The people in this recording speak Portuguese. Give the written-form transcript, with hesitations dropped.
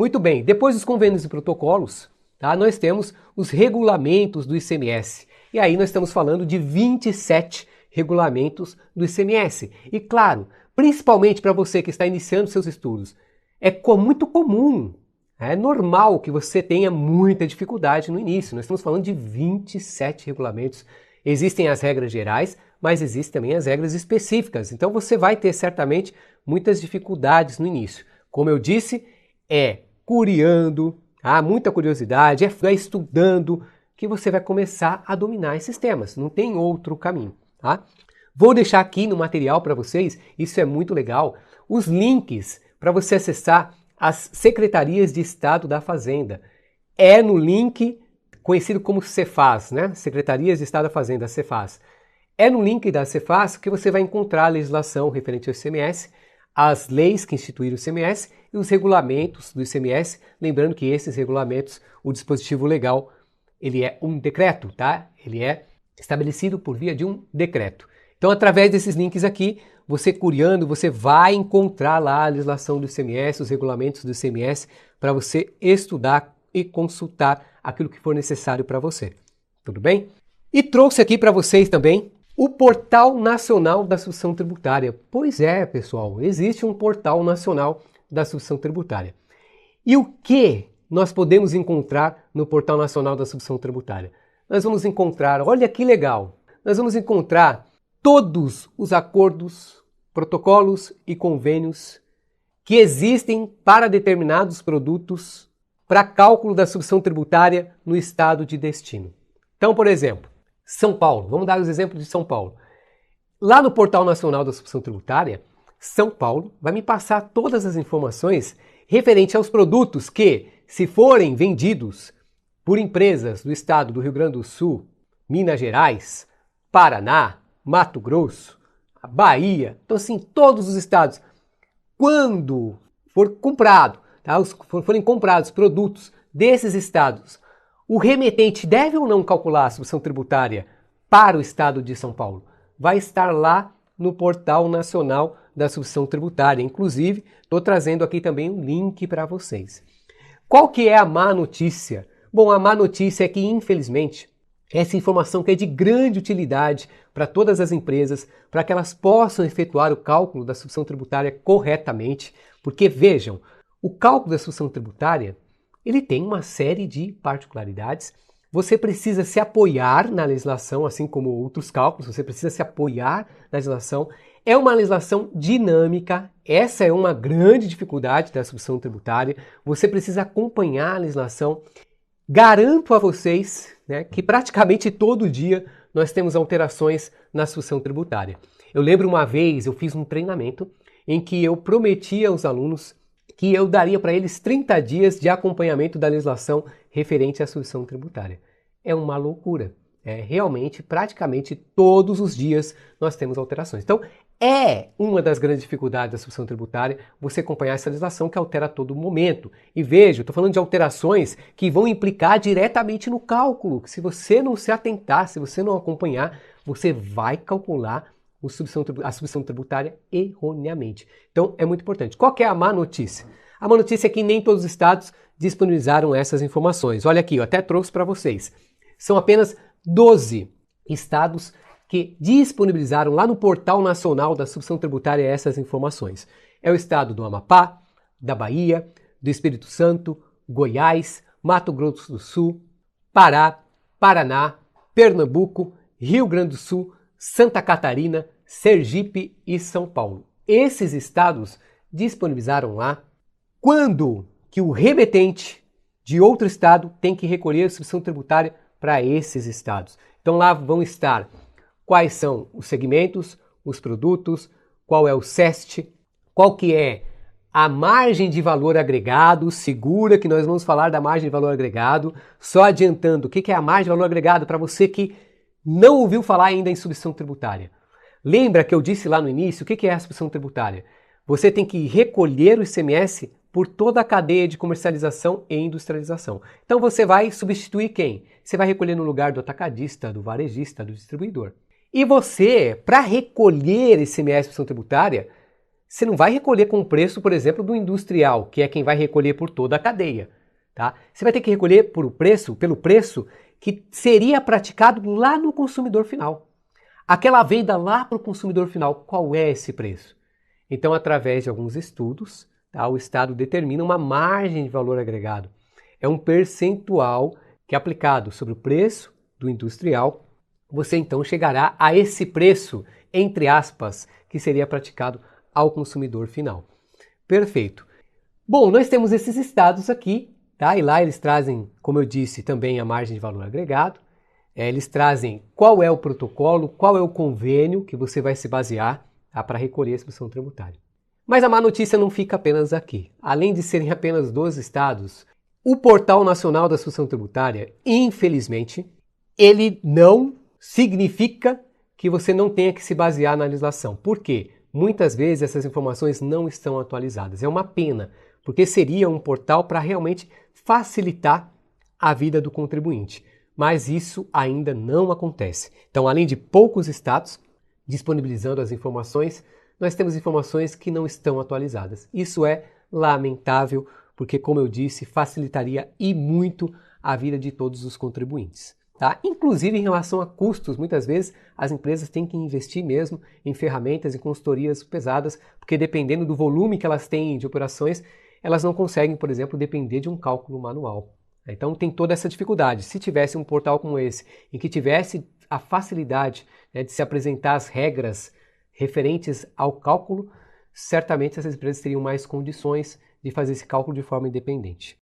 Muito bem, depois dos convênios e protocolos, tá, nós temos os regulamentos do ICMS. E aí nós estamos falando de 27 regulamentos do ICMS. E claro, principalmente para você que está iniciando seus estudos, é muito comum, é normal que você tenha muita dificuldade no início. Nós estamos falando de 27 regulamentos. Existem as regras gerais, mas existem também as regras específicas. Então você vai ter certamente muitas dificuldades no início. Como eu disse, é curiando, muita curiosidade, é estudando que você vai começar a dominar esses temas. Não tem outro caminho, tá? Vou deixar aqui no material para vocês, isso é muito legal, os links para você acessar as Secretarias de Estado da Fazenda. É no link conhecido como Cefaz, né? Secretarias de Estado da Fazenda, Cefaz. É no link da Cefaz que você vai encontrar a legislação referente ao ICMS, as leis que instituíram o ICMS e os regulamentos do ICMS. Lembrando que esses regulamentos, o dispositivo legal, ele é um decreto, tá? Ele é estabelecido por via de um decreto. Então, através desses links aqui, você curiando, você vai encontrar lá a legislação do ICMS, os regulamentos do ICMS, para você estudar e consultar aquilo que for necessário para você. Tudo bem? E trouxe aqui para vocês também o Portal Nacional da Substituição Tributária. Pois é, pessoal, existe um Portal Nacional da Substituição Tributária. E o que nós podemos encontrar no Portal Nacional da Substituição Tributária? Nós vamos encontrar, olha que legal, nós vamos encontrar todos os acordos, protocolos e convênios que existem para determinados produtos para cálculo da substituição tributária no estado de destino. Então, por exemplo, São Paulo, vamos dar os exemplos de São Paulo. Lá no Portal Nacional da Substituição Tributária, São Paulo vai me passar todas as informações referente aos produtos que, se forem vendidos por empresas do estado do Rio Grande do Sul, Minas Gerais, Paraná, Mato Grosso, Bahia, então assim, todos os estados, quando for comprado, tá, forem comprados produtos desses estados, o remetente deve ou não calcular a substituição tributária para o estado de São Paulo? Vai estar lá no Portal Nacional da Substituição Tributária. Inclusive, estou trazendo aqui também um link para vocês. Qual que é a má notícia? Bom, a má notícia é que, infelizmente, essa informação que é de grande utilidade para todas as empresas, para que elas possam efetuar o cálculo da substituição tributária corretamente, porque vejam, o cálculo da substituição tributária, ele tem uma série de particularidades. Você precisa se apoiar na legislação, assim como outros cálculos, você precisa se apoiar na legislação. É uma legislação dinâmica, essa é uma grande dificuldade da substituição tributária. Você precisa acompanhar a legislação. Garanto a vocês, né, que praticamente todo dia nós temos alterações na substituição tributária. Eu lembro uma vez, eu fiz um treinamento em que eu prometi aos alunos que eu daria para eles 30 dias de acompanhamento da legislação referente à substituição tributária. É uma loucura. Realmente, praticamente todos os dias nós temos alterações. Então, é uma das grandes dificuldades da substituição tributária você acompanhar essa legislação que altera a todo momento. E veja, estou falando de alterações que vão implicar diretamente no cálculo. Se você não se atentar, se você não acompanhar, você vai calcular a substituição tributária erroneamente. Então, é muito importante. Qual que é a má notícia? A má notícia é que nem todos os estados disponibilizaram essas informações. Olha aqui, eu até trouxe para vocês. São apenas 12 estados que disponibilizaram lá no Portal Nacional da Substituição Tributária essas informações. É o estado do Amapá, da Bahia, do Espírito Santo, Goiás, Mato Grosso do Sul, Pará, Paraná, Pernambuco, Rio Grande do Sul, Santa Catarina, Sergipe e São Paulo. Esses estados disponibilizaram lá quando que o remetente de outro estado tem que recolher a substituição tributária para esses estados. Então lá vão estar quais são os segmentos, os produtos, qual é o SEST, qual que é a margem de valor agregado, segura que nós vamos falar da margem de valor agregado, só adiantando o que é a margem de valor agregado para você que não ouviu falar ainda em substituição tributária. Lembra que eu disse lá no início o que é a substituição tributária? Você tem que recolher o ICMS por toda a cadeia de comercialização e industrialização. Então você vai substituir quem? Você vai recolher no lugar do atacadista, do varejista, do distribuidor. E você, para recolher esse ICMS substituição tributária, Você não vai recolher com o preço, por exemplo, do industrial, que é quem vai recolher por toda a cadeia. Tá? Você vai ter que recolher pelo preço que seria praticado lá no consumidor final. Aquela venda lá para o consumidor final, qual é esse preço? Então, através de alguns estudos, tá, o Estado determina uma margem de valor agregado. É um percentual que, aplicado sobre o preço do industrial, você então chegará a esse preço, entre aspas, que seria praticado ao consumidor final. Perfeito. Bom, nós temos esses estados aqui, tá? E lá eles trazem, como eu disse, também a margem de valor agregado. Eles trazem qual é o protocolo, qual é o convênio que você vai se basear, tá, para recolher a execução tributária. Mas a má notícia não fica apenas aqui. Além de serem apenas 12 estados, o Portal Nacional da Execução Tributária, infelizmente, ele não significa que você não tenha que se basear na legislação. Por quê? Muitas vezes essas informações não estão atualizadas. É uma pena, porque seria um portal para realmente facilitar a vida do contribuinte. Mas isso ainda não acontece. Então, além de poucos estados disponibilizando as informações, nós temos informações que não estão atualizadas. Isso é lamentável, porque, como eu disse, facilitaria e muito a vida de todos os contribuintes. Tá? Inclusive em relação a custos, muitas vezes as empresas têm que investir mesmo em ferramentas e consultorias pesadas, porque dependendo do volume que elas têm de operações, elas não conseguem, por exemplo, depender de um cálculo manual. Então tem toda essa dificuldade. Se tivesse um portal como esse, em que tivesse a facilidade, né, de se apresentar as regras referentes ao cálculo, certamente essas empresas teriam mais condições de fazer esse cálculo de forma independente.